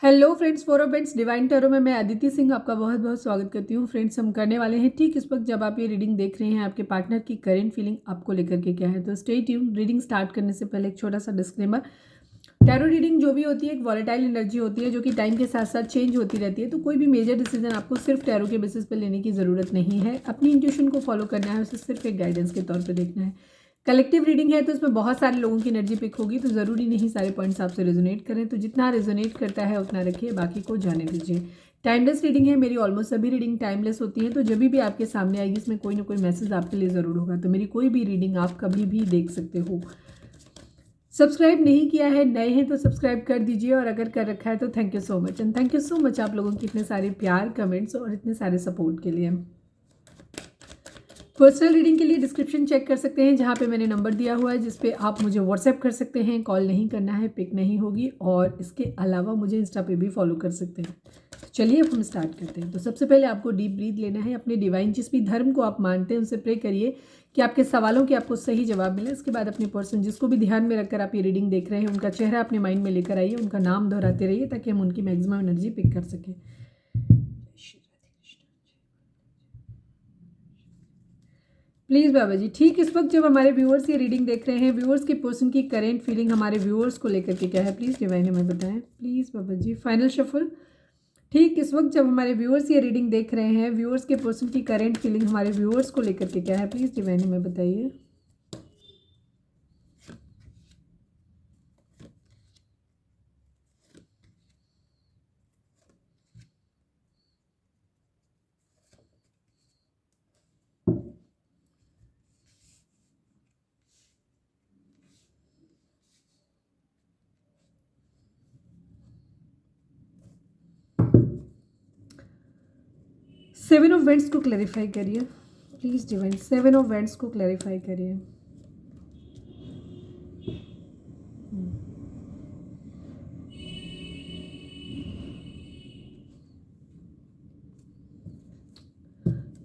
Hello friends, four of Bent's divine tarot में मैं अदिति सिंह आपका बहुत बहुत स्वागत करती हूँ। फ्रेंड्स, हम करने वाले हैं ठीक इस वक्त जब आप ये रीडिंग देख रहे हैं आपके पार्टनर की करेंट फीलिंग आपको लेकर के क्या है। तो स्टे ट्यून। रीडिंग स्टार्ट करने से पहले एक छोटा सा डिस्क्लेमर। टैरो रीडिंग जो भी होती है एक वॉलेटाइल एनर्जी होती है जो कि टाइम के साथ साथ चेंज होती रहती है। तो कोई भी मेजर डिसीजन आपको सिर्फ टैरो के बेसिस पर लेने की ज़रूरत नहीं है। अपनी इंट्यूशन को फॉलो करना है, उसे सिर्फ एक गाइडेंस के तौर पर देखना है। कलेक्टिव रीडिंग है तो इसमें बहुत सारे लोगों की एनर्जी पिक होगी, तो ज़रूरी नहीं सारे पॉइंट्स आपसे रेजोनेट करें। तो जितना रेजोनेट करता है उतना रखिए, बाकी को जाने दीजिए। टाइमलेस रीडिंग है, मेरी ऑलमोस्ट सभी रीडिंग टाइमलेस होती है। तो जब भी आपके सामने आएगी इसमें कोई ना कोई मैसेज आपके लिए ज़रूर होगा। तो मेरी कोई भी रीडिंग आप कभी भी देख सकते हो। सब्सक्राइब नहीं किया है, नए हैं तो सब्सक्राइब कर दीजिए, और अगर कर रखा है तो thank you so much. And thank you so much आप लोगों के इतने सारे प्यार, कमेंट्स और इतने सारे सपोर्ट के लिए। पर्सनल रीडिंग के लिए डिस्क्रिप्शन चेक कर सकते हैं, जहाँ पे मैंने नंबर दिया हुआ है जिस पे आप मुझे व्हाट्सएप कर सकते हैं। कॉल नहीं करना है, पिक नहीं होगी। और इसके अलावा मुझे इंस्टा पे भी फॉलो कर सकते हैं। तो चलिए अब हम स्टार्ट करते हैं। तो सबसे पहले आपको डीप ब्रीथ लेना है। अपने डिवाइन जिस भी धर्म को आप मानते हैं उनसे प्रे करिए कि आपके सवालों के आपको सही जवाब मिले। इसके बाद अपने पर्सन जिसको भी ध्यान में रखकर आप ये रीडिंग देख रहे हैं उनका चेहरा अपने माइंड में लेकर आइए, उनका नाम दोहराते रहिए ताकि हम उनकी मैक्सिमम एनर्जी पिक कर सकें। प्लीज़ बाबा जी, ठीक इस वक्त जब हमारे व्यूअर्स ये रीडिंग देख रहे हैं, व्यूअर्स के पर्सन की करेंट फीलिंग हमारे व्यूअर्स को लेकर के क्या है, प्लीज़ डिवाइन हमें बताएं। Please Baba ji, final shuffle. ठीक इस वक्त जब हमारे व्यूअर्स ये रीडिंग देख रहे हैं, व्यूअर्स के पर्सन की करेंट फीलिंग हमारे व्यूअर्स को लेकर के क्या है, प्लीज़ डिवाइन हमें बताइए। सेवन ऑफ वेंट्स को क्लैरिफाई करिए please divine. Seven of vents को क्लैरिफाई करिए।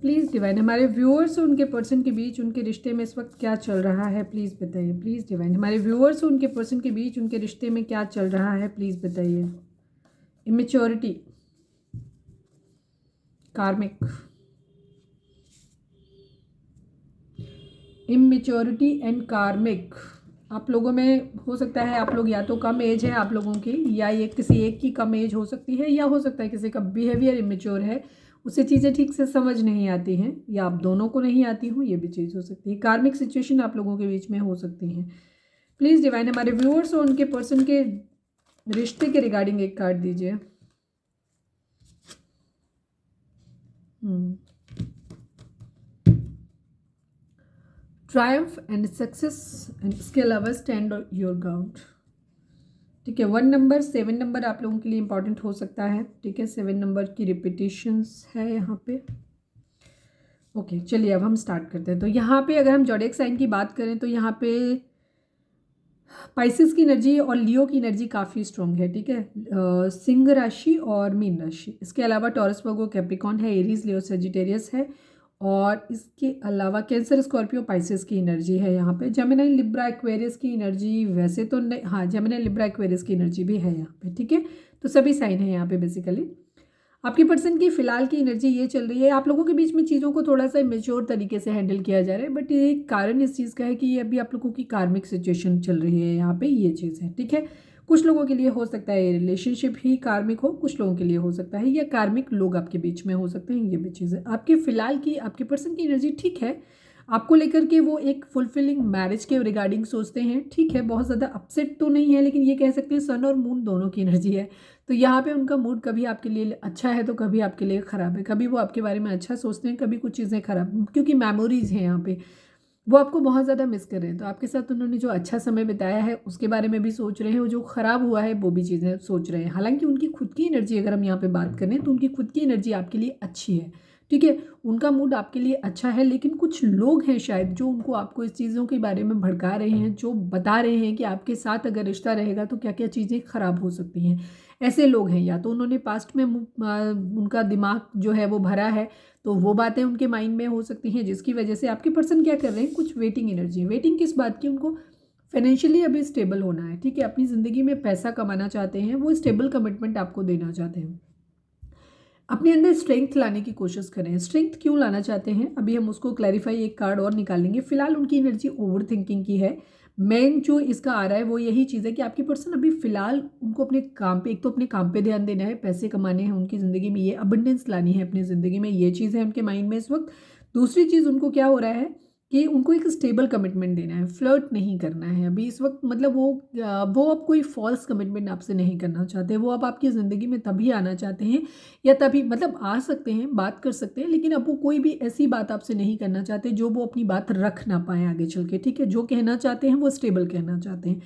प्लीज़ डिवाइन, हमारे व्यूअर्स और उनके पर्सन के बीच उनके रिश्ते में इस वक्त क्या चल रहा है, प्लीज़ बताइए। प्लीज़ डिवाइन, हमारे व्यूअर्स और उनके पर्सन के बीच उनके रिश्ते में क्या चल रहा है, प्लीज़ बताइए। इमेच्योरिटी, कार्मिक, इमेच्योरिटी एंड कार्मिक। आप लोगों में हो सकता है, आप लोग या तो कम एज है आप लोगों की, या ये किसी एक की कम एज हो सकती है, या हो सकता है किसी का बिहेवियर इमेच्योर है, उसे चीज़ें ठीक से समझ नहीं आती हैं, या आप दोनों को नहीं आती हूँ, ये भी चीज़ हो सकती है। कार्मिक सिचुएशन आप लोगों के बीच में हो सकती हैं। प्लीज़ डिवाइन, हमारे व्यूअर्स और उनके पर्सन के रिश्ते के रिगार्डिंग एक कार्ड दीजिए। ट्रायम्फ एंड सक्सेस, एंड इसके अलावा स्टैंड योर ग्राउंड। ठीक है, 1 नंबर 7 नंबर आप लोगों के लिए इंपॉर्टेंट हो सकता है। ठीक है, 7 नंबर की रिपीटेशंस है यहाँ पे। ओके, चलिए अब हम स्टार्ट करते हैं। तो यहाँ पे अगर हम ज़ोडिएक साइन की बात करें तो यहाँ पे पाइसेस की एनर्जी और लियो की एनर्जी काफ़ी स्ट्रॉन्ग है। ठीक है, सिंह राशि और मीन राशि। इसके अलावा टॉरस, वर्गो, कैप्रिकॉन है, एरीज, लियो, सेजिटेरियस है। और इसके अलावा कैंसर, स्कॉर्पियो, पाइसेस की एनर्जी है यहाँ पे। जेमिनी, लिब्रा, एक्वेरियस की एनर्जी वैसे तो नहीं, हाँ जेमिनी, लिब्रा, एक्वेरियस की एनर्जी भी है यहाँ पे। ठीक है, तो सभी साइन है यहाँ पे बेसिकली। आपकी पर्सन की फिलहाल की एनर्जी ये चल रही है, आप लोगों के बीच में चीज़ों को थोड़ा सा मेच्योर तरीके से हैंडल किया जा रहा है, बट ये कारण इस चीज़ का है कि ये अभी आप लोगों की कार्मिक सिचुएशन चल रही है यहाँ पे, ये चीज़ है। ठीक है, कुछ लोगों के लिए हो सकता है ये रिलेशनशिप ही कार्मिक हो, कुछ लोगों के लिए हो सकता है या कार्मिक लोग आपके बीच में हो सकते हैं, ये भी चीज़ है। आपके फिलहाल की आपके पर्सन की एनर्जी ठीक है, आपको लेकर के वो एक फुलफिलिंग मैरिज के रिगार्डिंग सोचते हैं। ठीक है, बहुत ज़्यादा अपसेट तो नहीं है, लेकिन ये कह सकते हैं सन और मून दोनों की एनर्जी है। तो यहाँ पे उनका मूड कभी आपके लिए अच्छा है तो कभी आपके लिए ख़राब है। कभी वो आपके बारे में अच्छा सोचते हैं, कभी कुछ चीज़ें ख़राब, क्योंकि मेमोरीज़ हैं यहाँ पे, वो आपको बहुत ज़्यादा मिस कर रहे हैं। तो आपके साथ उन्होंने जो अच्छा समय बिताया है उसके बारे में भी सोच रहे हैं, वो जो ख़राब हुआ है वो भी चीज़ें सोच रहे हैं। हालांकि उनकी खुद की एनर्जी अगर हम यहाँ पे बात करें तो उनकी खुद की एनर्जी आपके लिए अच्छी है। ठीक है, उनका मूड आपके लिए अच्छा है, लेकिन कुछ लोग हैं शायद जो उनको आपको इस चीज़ों के बारे में भड़का रहे हैं, जो बता रहे हैं कि आपके साथ अगर रिश्ता रहेगा तो क्या क्या चीज़ें ख़राब हो सकती हैं। ऐसे लोग हैं, या तो उन्होंने पास्ट में उनका दिमाग जो है वो भरा है, तो वो बातें उनके माइंड में हो सकती हैं, जिसकी वजह से आपके पर्सन क्या कर रहे हैं, कुछ वेटिंग एनर्जी। वेटिंग किस बात की, उनको फाइनेंशियली अभी स्टेबल होना है, ठीक है। अपनी ज़िंदगी में पैसा कमाना चाहते हैं, वो स्टेबल कमिटमेंट आपको देना चाहते हैं। अपने अंदर स्ट्रेंथ लाने की कोशिश करें। स्ट्रेंथ क्यों लाना चाहते हैं, अभी हम उसको क्लैरिफाई, एक कार्ड और निकालेंगे। फिलहाल उनकी एनर्जी ओवर थिंकिंग की है। मेन जो इसका आ रहा है वो यही चीज़ है कि आपकी पर्सन अभी फिलहाल उनको अपने काम पे, एक तो अपने काम पे ध्यान देना है, पैसे कमाने हैं उनकी ज़िंदगी में, ये अबंडेंस लानी है अपनी ज़िंदगी में, ये चीज़ है उनके माइंड में इस वक्त। दूसरी चीज़ उनको क्या हो रहा है कि उनको एक स्टेबल कमिटमेंट देना है, फ्लर्ट नहीं करना है अभी इस वक्त। मतलब वो अब कोई फॉल्स कमिटमेंट आपसे नहीं करना चाहते। वो अब आपकी ज़िंदगी में तभी आना चाहते हैं, या तभी मतलब आ सकते हैं, बात कर सकते हैं, लेकिन अब वो कोई भी ऐसी बात आपसे नहीं करना चाहते जो वो अपनी बात रख ना पाए आगे चल के, ठीक है। जो कहना चाहते हैं वो स्टेबल कहना चाहते हैं।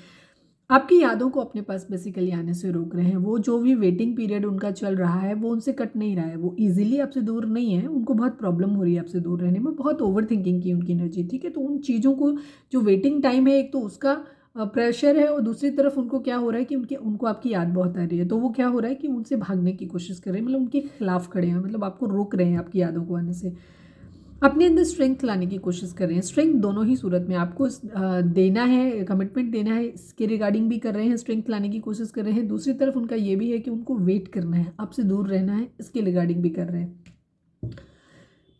आपकी यादों को अपने पास बेसिकली आने से रोक रहे हैं। वो जो भी वेटिंग पीरियड उनका चल रहा है वो उनसे कट नहीं रहा है। वो इजीली आपसे दूर नहीं है, उनको बहुत प्रॉब्लम हो रही है आपसे दूर रहने में, बहुत ओवर थिंकिंग की उनकी एनर्जी, ठीक है। तो उन चीज़ों को, जो वेटिंग टाइम है, एक तो उसका प्रेशर है, और दूसरी तरफ उनको क्या हो रहा है कि उनको आपकी याद बहुत आ रही है। तो वो क्या हो रहा है कि उनसे भागने की कोशिश कर रहे हैं, मतलब उनके खिलाफ खड़े हैं, मतलब आपको रोक रहे हैं आपकी यादों को आने से। अपने अंदर स्ट्रेंथ लाने की कोशिश कर रहे हैं। स्ट्रेंथ दोनों ही सूरत में आपको देना है, कमिटमेंट देना है, इसके रिगार्डिंग भी कर रहे हैं, स्ट्रेंथ लाने की कोशिश कर रहे हैं। दूसरी तरफ उनका ये भी है कि उनको वेट करना है, आपसे दूर रहना है, इसके रिगार्डिंग भी कर रहे हैं।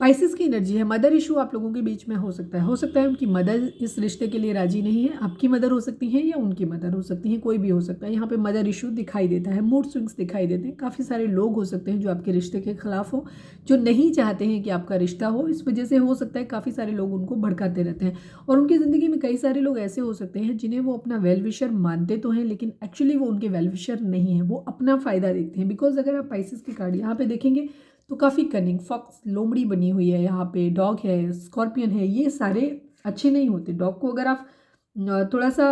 स्पाइसेस की एनर्जी है। मदर इशू आप लोगों के बीच में हो सकता है। उनकी मदर इस रिश्ते के लिए राजी नहीं है। आपकी मदर हो सकती हैं या उनकी मदर हो सकती हैं, कोई भी हो सकता है। यहाँ पे मदर इशू दिखाई देता है, मूड स्विंग्स दिखाई देते हैं। काफ़ी सारे लोग हो सकते हैं जो आपके रिश्ते के खिलाफ हो, जो नहीं चाहते हैं कि आपका रिश्ता हो। इस वजह से हो सकता है काफ़ी सारे लोग उनको भड़काते रहते हैं, और उनकी ज़िंदगी में कई सारे लोग ऐसे हो सकते हैं जिन्हें वो अपना वेल विशर मानते तो हैं, लेकिन एक्चुअली वो उनके वेल विशर नहीं है, वो अपना फ़ायदा देखते हैं। बिकॉज अगर आप स्पाइसेस की कार्ड यहाँ पे देखेंगे तो काफ़ी कनिंग, फॉक्स, लोमड़ी बनी हुई है, यहाँ पे डॉग है, स्कॉर्पियन है, ये सारे अच्छे नहीं होते। डॉग को अगर आप थोड़ा सा,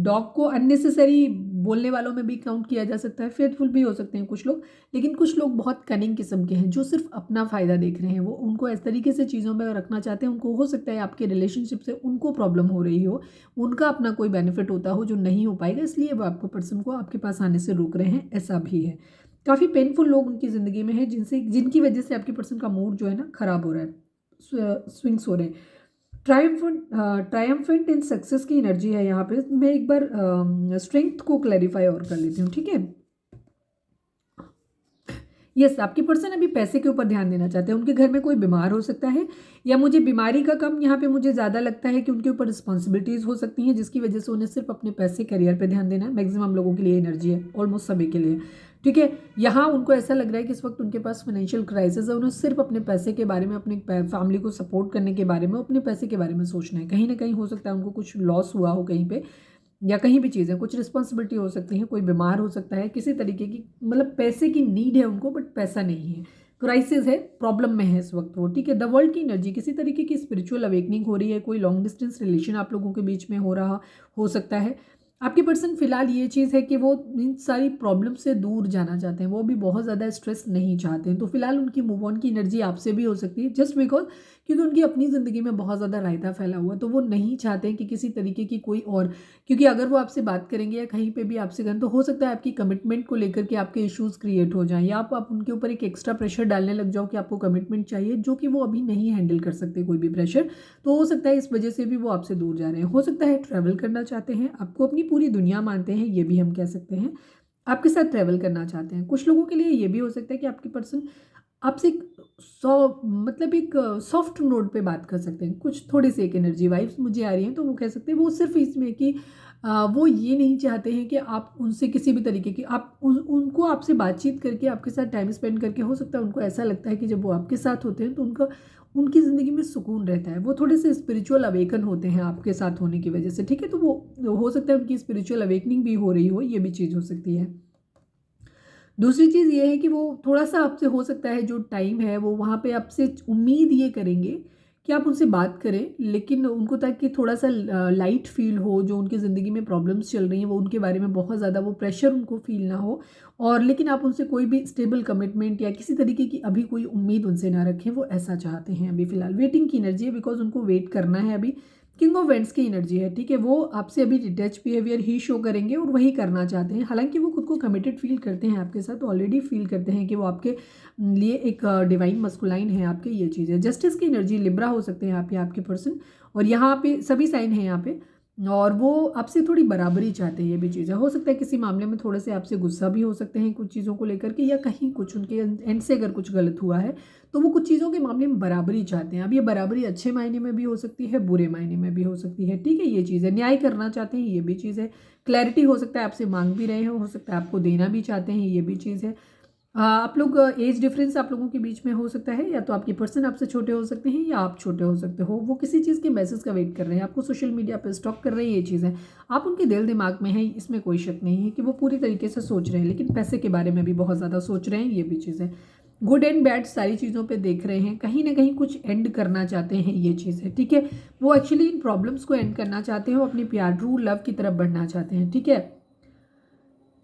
डॉग को अननेसेसरी बोलने वालों में भी काउंट किया जा सकता है। फेथफुल भी हो सकते हैं कुछ लोग, लेकिन कुछ लोग बहुत कनिंग किस्म के हैं जो सिर्फ अपना फ़ायदा देख रहे हैं। वो उनको इस तरीके से चीज़ों में रखना चाहते हैं। उनको हो सकता है आपके रिलेशनशिप से उनको प्रॉब्लम हो रही हो, उनका अपना कोई बेनिफिट होता हो जो नहीं हो पाएगा, इसलिए वो आपको पर्सन को आपके पास आने से रोक रहे हैं, ऐसा भी है। काफ़ी पेनफुल लोग उनकी ज़िंदगी में हैं जिनकी वजह से आपके पर्सन का मूड जो है ना ख़राब हो रहा है, स्विंग्स हो रहे हैं। ट्रायम्फेंट इन सक्सेस की एनर्जी है यहाँ पे। मैं एक बार स्ट्रेंथ को क्लैरिफाई और कर लेती हूँ, ठीक है। यस, आपकी पर्सन अभी पैसे के ऊपर ध्यान देना चाहते हैं। उनके घर में कोई बीमार हो सकता है, या मुझे बीमारी का कम, यहाँ पे मुझे ज़्यादा लगता है कि उनके ऊपर रिस्पॉन्सिबिलिटीज़ हो सकती हैं, जिसकी वजह से उन्हें सिर्फ अपने पैसे, करियर पे ध्यान देना है। मैक्सिमम लोगों के लिए एनर्जी है, ऑलमोस्ट सभी के लिए, ठीक है। यहाँ उनको ऐसा लग रहा है कि इस वक्त उनके पास फाइनेंशियल क्राइसिस है। उन्हें सिर्फ अपने पैसे के बारे में, अपनी फैमिली को सपोर्ट करने के बारे में, अपने पैसे के बारे में सोचना है। कहीं ना कहीं हो सकता है उनको कुछ लॉस हुआ हो कहीं पे, या कहीं भी चीज़ें, कुछ रिस्पॉन्सिबिलिटी हो सकती है, कोई बीमार हो सकता है, किसी तरीके की, मतलब पैसे की नीड है उनको, बट पैसा नहीं है, क्राइसिस है, प्रॉब्लम में है इस वक्त वो, ठीक है। द वर्ल्ड की एनर्जी, किसी तरीके की स्पिरिचुअल अवेकनिंग हो रही है, कोई लॉन्ग डिस्टेंस रिलेशन आप लोगों के बीच में हो रहा हो सकता है। आपके पर्सन फिलहाल ये चीज़ है कि वो इन सारी प्रॉब्लम से दूर जाना चाहते हैं, वो भी बहुत ज़्यादा स्ट्रेस नहीं चाहते हैं। तो फिलहाल उनकी मूव ऑन की एनर्जी आपसे भी हो सकती है, जस्ट बिकॉज क्योंकि उनकी अपनी ज़िंदगी में बहुत ज़्यादा रायता फैला हुआ है, तो वो नहीं चाहते हैं कि किसी तरीके की कोई और, क्योंकि अगर वो आपसे बात करेंगे या कहीं पे भी आपसे करें, तो हो सकता है आपकी कमिटमेंट को लेकर के आपके इश्यूज़ क्रिएट हो जाएं, या आप उनके ऊपर एक एक्स्ट्रा प्रेशर डालने लग जाओ कि आपको कमिटमेंट चाहिए, जो कि वो अभी नहीं हैंडल कर सकते कोई भी प्रेशर। तो हो सकता है इस वजह से भी वो आपसे दूर जा रहे हैं। हो सकता है ट्रैवल करना चाहते हैं, आपको अपनी पूरी दुनिया मानते हैं, ये भी हम कह सकते हैं। आपके साथ ट्रैवल करना चाहते हैं। कुछ लोगों के लिए ये भी हो सकता है कि आपके पर्सन आपसे एक मतलब एक सॉफ्ट नोट पे बात कर सकते हैं। कुछ थोड़ी सी एक एनर्जी वाइब्स मुझे आ रही हैं, तो वो कह सकते हैं वो सिर्फ इसमें कि वो ये नहीं चाहते हैं कि आप उनसे किसी भी तरीके की, आप उनको आपसे बातचीत करके, आपके साथ टाइम स्पेंड करके, हो सकता है उनको ऐसा लगता है कि जब वो आपके साथ होते हैं तो उनकी ज़िंदगी में सुकून रहता है। वो थोड़े से स्पिरिचुअल अवेकन होते हैं आपके साथ होने की वजह से, ठीक है। तो वो हो सकता है उनकी स्पिरिचुअल अवेकनिंग भी हो रही हो, ये भी चीज़ हो सकती है। दूसरी चीज़ ये है कि वो थोड़ा-सा आपसे, हो सकता है जो टाइम है वो वहाँ पे आपसे उम्मीद ये करेंगे कि आप उनसे बात करें, लेकिन उनको ताकि थोड़ा-सा लाइट फ़ील हो, जो उनकी ज़िंदगी में प्रॉब्लम्स चल रही हैं वो उनके बारे में बहुत ज़्यादा वो प्रेशर उनको फ़ील ना हो, और लेकिन आप उनसे कोई भी स्टेबल कमिटमेंट या किसी तरीके की अभी कोई उम्मीद उनसे ना रखें, वो ऐसा चाहते हैं अभी फ़िलहाल। वेटिंग की एनर्जी है, बिकॉज़ उनको वेट करना है अभी। किंग ऑफ वेंट्स की एनर्जी है, ठीक है। वो आपसे अभी डिटैच बिहेवियर ही शो करेंगे और वही करना चाहते हैं। हालांकि वो खुद को कमिटेड फील करते हैं आपके साथ, ऑलरेडी फील करते हैं कि वो आपके लिए एक डिवाइन मस्कुलाइन है आपके, ये चीज़ है। जस्टिस की एनर्जी, लिब्रा हो सकते हैं आप या आपके पर्सन, और यहाँ पे सभी साइन हैं यहाँ पे। और वो आपसे थोड़ी बराबरी चाहते हैं, ये भी चीज़ है। हो सकता है किसी मामले में थोड़े से आपसे गुस्सा भी हो सकते हैं कुछ चीज़ों को लेकर के, या कहीं कुछ उनके एंड से अगर कुछ गलत हुआ है तो वो कुछ चीज़ों के मामले में बराबरी चाहते हैं। अब ये बराबरी अच्छे मायने में भी हो सकती है, बुरे मायने में भी हो सकती है, ठीक है, ये चीज़ है। न्याय करना चाहते हैं, ये भी चीज़ है। क्लैरिटी हो सकता है आपसे मांग भी रहे हैं, हो सकता है आपको देना भी चाहते हैं, ये भी चीज़ है। आप लोग एज डिफरेंस आप लोगों के बीच में हो सकता है, या तो आपके पर्सन आपसे छोटे हो सकते हैं या आप छोटे हो सकते हो। वो किसी चीज़ के मैसेज का वेट कर रहे हैं, आपको सोशल मीडिया पर स्टॉक कर रहे हैं, ये चीज़ है। आप उनके दिल दिमाग में हैं, इसमें कोई शक नहीं है कि वो पूरी तरीके से सोच रहे हैं, लेकिन पैसे के बारे में भी बहुत ज़्यादा सोच रहे हैं, ये भी चीज़ है। गुड एंड बैड सारी चीज़ों पे देख रहे हैं, कहीं ना कहीं कुछ एंड करना चाहते हैं, ये चीज़ है, ठीक है। वो एक्चुअली इन प्रॉब्लम्स को एंड करना चाहते हैं, वो अपने प्यार ट्रू लव की तरफ बढ़ना चाहते हैं, ठीक है।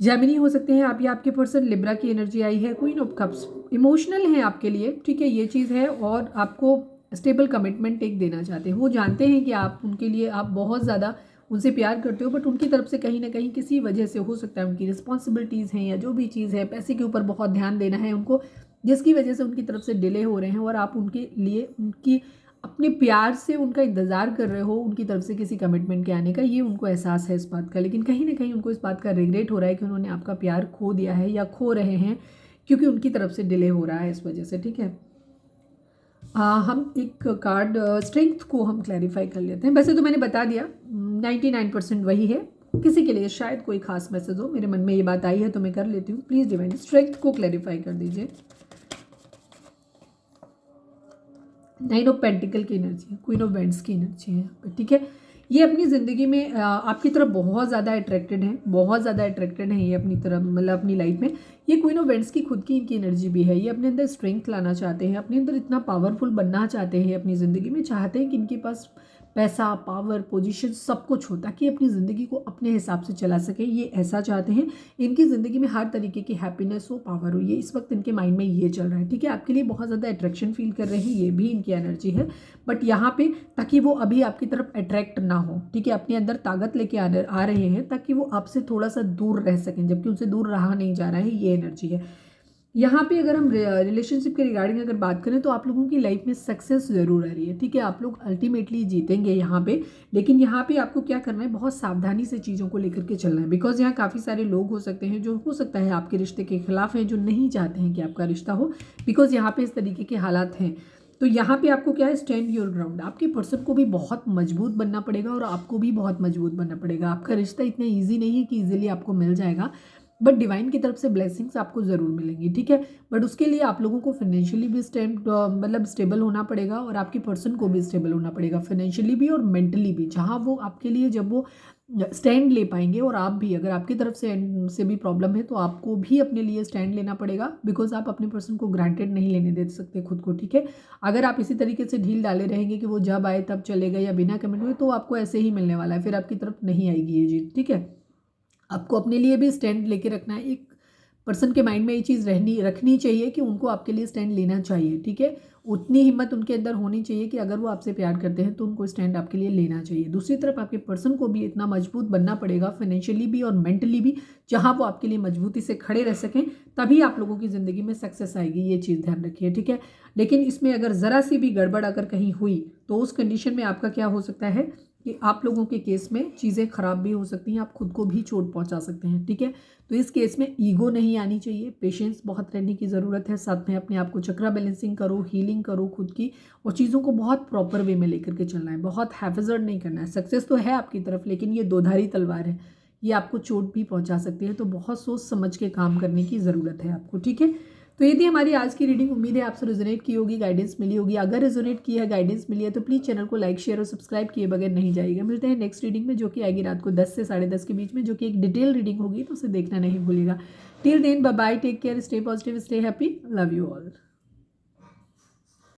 जेमिनी हो सकते हैं आप, या आपके पर्सन लिब्रा की एनर्जी आई है, क्वीन ऑफ कप्स, इमोशनल है आपके लिए, ठीक है, ये चीज़ है। और आपको स्टेबल कमिटमेंट एक देना चाहते हैं। वो जानते हैं कि आप उनके लिए आप बहुत ज़्यादा उनसे प्यार करते हो, बट उनकी तरफ से कहीं ना कहीं किसी वजह से हो सकता है उनकी रिस्पॉन्सिबिलिटीज़ हैं या जो भी चीज़ है, पैसे के ऊपर बहुत ध्यान देना है उनको, जिसकी वजह से उनकी तरफ से डिले हो रहे हैं, और आप उनके लिए उनकी अपने प्यार से उनका इंतज़ार कर रहे हो, उनकी तरफ से किसी कमिटमेंट के आने का, ये उनको एहसास है इस बात का। लेकिन कहीं ना कहीं उनको इस बात का रिग्रेट हो रहा है कि उन्होंने आपका प्यार खो दिया है या खो रहे हैं, क्योंकि उनकी तरफ से डिले हो रहा है इस वजह से, ठीक है। हम एक कार्ड स्ट्रेंथ को हम क्लैरिफाई कर लेते हैं। वैसे तो मैंने बता दिया 99% वही है, किसी के लिए शायद कोई खास मैसेज हो, मेरे मन में ये बात आई है तो मैं कर लेती हूँ। प्लीज़ डिवाइन स्ट्रेंथ को क्लैरिफाई कर दीजिए। 9 ऑफ पेंटिकल की एनर्जी है, क्वीन ऑफ वेंड्स की एनर्जी है, ठीक है। ये अपनी ज़िंदगी में आपकी तरफ बहुत ज़्यादा अट्रैक्टेड हैं, बहुत ज़्यादा अट्रैक्टेड हैं ये अपनी तरफ, मतलब अपनी लाइफ में। ये क्वीन ऑफ वेंड्स की खुद की इनकी एनर्जी भी है। ये अपने अंदर स्ट्रेंथ लाना चाहते हैं, अपने अंदर इतना पावरफुल बनना चाहते हैं अपनी ज़िंदगी में, चाहते हैं कि इनके पास पैसा, पावर, पोजीशन सब कुछ हो, ताकि अपनी ज़िंदगी को अपने हिसाब से चला सकें। ये ऐसा चाहते हैं, इनकी ज़िंदगी में हर तरीके की हैप्पीनेस हो, पावर हो, ये इस वक्त इनके माइंड में ये चल रहा है, ठीक है। आपके लिए बहुत ज़्यादा अट्रैक्शन फील कर रहे हैं, ये भी इनकी एनर्जी है। बट यहाँ पे ताकि वो अभी आपकी तरफ अट्रैक्ट ना हो, ठीक है, अपने अंदर ताकत लेके आ रहे हैं ताकि वो आपसे थोड़ा सा दूर रह सकें, जबकि उनसे दूर रहा नहीं जा रहा है, ये एनर्जी है। यहाँ पे अगर हम रिलेशनशिप के रिगार्डिंग अगर बात करें तो आप लोगों की लाइफ में सक्सेस ज़रूर आ रही है, ठीक है। आप लोग अल्टीमेटली जीतेंगे यहाँ पे, लेकिन यहाँ पे आपको क्या करना है, बहुत सावधानी से चीज़ों को लेकर के चलना है। बिकॉज यहाँ काफ़ी सारे लोग हो सकते हैं जो हो सकता है आपके रिश्ते के खिलाफ हैं, जो नहीं चाहते हैं कि आपका रिश्ता हो, बिकॉज यहाँ पे इस तरीके के हालात हैं। तो यहाँ पे आपको क्या है, स्टैंड योर ग्राउंड। आपके पर्सन को भी बहुत मजबूत बनना पड़ेगा और आपको भी बहुत मजबूत बनना पड़ेगा। आपका रिश्ता इतना ईजी नहीं है कि ईजिली आपको मिल जाएगा, बट डिवाइन की तरफ से ब्लेसिंग्स आपको ज़रूर मिलेंगी, ठीक है। बट उसके लिए आप लोगों को फाइनेंशियली भी मतलब स्टेबल होना पड़ेगा, और आपके पर्सन को भी स्टेबल होना पड़ेगा, फाइनेंशियली भी और मेंटली भी। जहाँ वो आपके लिए जब वो स्टैंड ले पाएंगे, और आप भी अगर आपकी तरफ से भी प्रॉब्लम है तो आपको भी अपने लिए स्टैंड लेना पड़ेगा, बिकॉज आप अपने पर्सन को ग्रांटेड नहीं लेने दे सकते खुद को, ठीक है। अगर आप इसी तरीके से ढील डाले रहेंगे कि वो जब आए तब चलेगा या बिना कमेंट हुए, तो आपको ऐसे ही मिलने वाला है, फिर आपकी तरफ नहीं आएगी ये जीत, ठीक है। आपको अपने लिए भी स्टैंड लेके रखना है। एक पर्सन के माइंड में ये चीज़ रखनी चाहिए कि उनको आपके लिए स्टैंड लेना चाहिए, ठीक है। उतनी हिम्मत उनके अंदर होनी चाहिए कि अगर वो आपसे प्यार करते हैं तो उनको स्टैंड आपके लिए लेना चाहिए। दूसरी तरफ आपके पर्सन को भी इतना मजबूत बनना पड़ेगा, फाइनेंशियली भी और मेंटली भी, जहाँ वो आपके लिए मजबूती से खड़े रह सकें, तभी आप लोगों की ज़िंदगी में सक्सेस आएगी, ये चीज़ ध्यान रखिए, ठीक है। लेकिन इसमें अगर ज़रा सी भी गड़बड़ अगर कहीं हुई तो उस कंडीशन में आपका क्या हो सकता है कि आप लोगों के केस में चीज़ें ख़राब भी हो सकती हैं, आप खुद को भी चोट पहुंचा सकते हैं, ठीक है। तो इस केस में ईगो नहीं आनी चाहिए, पेशेंस बहुत रहने की ज़रूरत है। साथ में अपने आप को चक्रा बैलेंसिंग करो, हीलिंग करो खुद की, और चीज़ों को बहुत प्रॉपर वे में लेकर के चलना है, बहुत हैफजर्ड नहीं करना है। सक्सेस तो है आपकी तरफ, लेकिन ये दोधारी तलवार है, ये आपको चोट भी पहुँचा सकती है। तो बहुत सोच समझ के काम करने की ज़रूरत है आपको, ठीक है। तो ये थी हमारी आज की रीडिंग। उम्मीद है आपसे रेजोनेट की होगी, गाइडेंस मिली होगी। अगर रेजोनेट की है, गाइडेंस मिली है, तो प्लीज़ चैनल को लाइक, शेयर और सब्सक्राइब किए बगैर नहीं जाइएगा। मिलते हैं नेक्स्ट रीडिंग में, जो कि आएगी रात को 10 से 10:30 के बीच में, जो कि एक डिटेल रीडिंग होगी, तो उसे देखना नहीं भूलिएगा। Till then bye bye, take care, stay positive, stay happy, love you all.